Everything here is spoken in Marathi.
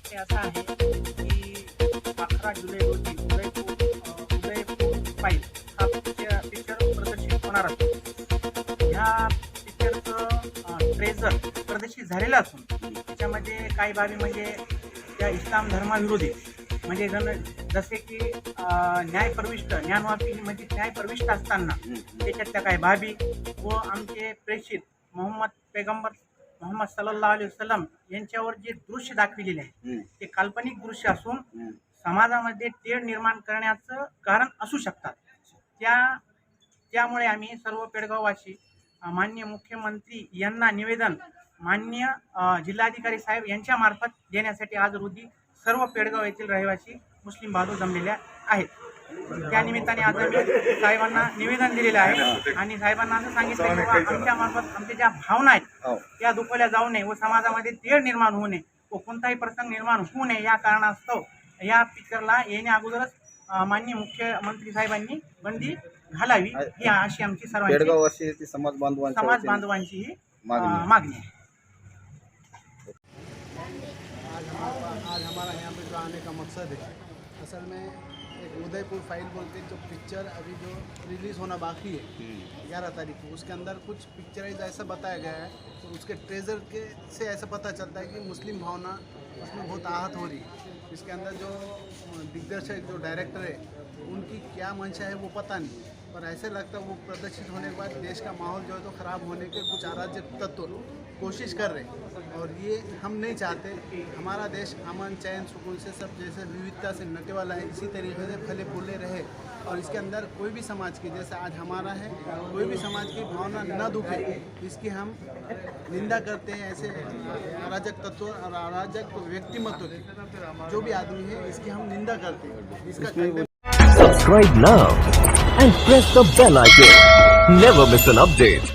विषय असा आहे की 11 जुलै रोजी उदयपूर फाईल हा पिक्चर प्रदर्शित होणार असतो. ह्या पिक्चरचं ट्रेझर प्रदर्शित झालेलं असून त्याच्यामध्ये काही बाबी म्हणजे त्या इस्लाम धर्माविरोधी म्हणजे जसे की न्यायप्रविष्ट ज्ञानवापी म्हणजे न्यायप्रविष्ट असताना त्याच्यातल्या काही बाबी व आमचे प्रेषित पैगंबर मोहम्मद सल्लल्लाहु अलैहि वसल्लम यांच्यावर जे दृश्य दाखविलेले आहे ते काल्पनिक दृश्य असून समाजामध्ये तेढ निर्माण करण्याचं कारण असू शकतात. त्यामुळे आम्ही सर्व पेडगाववासी माननीय मुख्यमंत्री यांना निवेदन माननीय जिल्हाधिकारी साहेब यांच्या मार्फत देण्यासाठी आज रोजी सर्व पेडगाव येथील रहिवासी मुस्लिम बांधव जमलेले आहेत. त्या निमित्ताने आज आम्ही साहेबांना निवेदन दिलेलं आहे आणि साहेबांना असं सांगितलं की आमच्या मार्फत आमच्या ज्या भावना आहेत त्या दुखवल्या जाऊ नये व समाजामध्ये तेढ निर्माण होऊ नये व कोणताही प्रसंग निर्माण होऊ नये या कारणास्तव या पिक्चरला येण्या अगोदरच माननीय मुख्यमंत्री साहेबांनी बंदी घालावी ही अशी आमची सर्वांची समाज बांधवांची ही मागणी आहे. आज हमारा यहाँ पे जो आने का मकसद है असल में एक उदयपुर फाइल बोल के जो पिक्चर अभी जो रिलीज़ होना बाकी है 11 तारीख को, उसके अंदर कुछ पिक्चराइज ऐसा बताया गया है तो उसके ट्रेजर के से ऐसा पता चलता है कि मुस्लिम भावना उसमें बहुत आहत हो रही है. इसके अंदर जो दिग्दर्शक जो डायरेक्टर है उनकी क्या मंशा है वो पता नहीं, पर ऐसे लगता है वो प्रदर्शित होने के बाद देश का माहौल जो है तो ख़राब होने के कुछ अराजक तत्व कोशिश कर रहे हैं और ये हम नहीं चाहते. हमारा देश अमन चैन सुकून से सब जैसे विविधता से नटे वाला है इसी तरीके से फले फूले रहे और इसके अंदर कोई भी समाज की जैसे आज हमारा है कोई भी समाज की भावना न दुखे इसकी हम निंदा करते हैं. ऐसे अराजक तत्व और अराजक व्यक्तिमत्व की जो भी आदमी है इसकी हम निंदा करते हैं. इसका Subscribe now and press the bell icon. Never miss an update.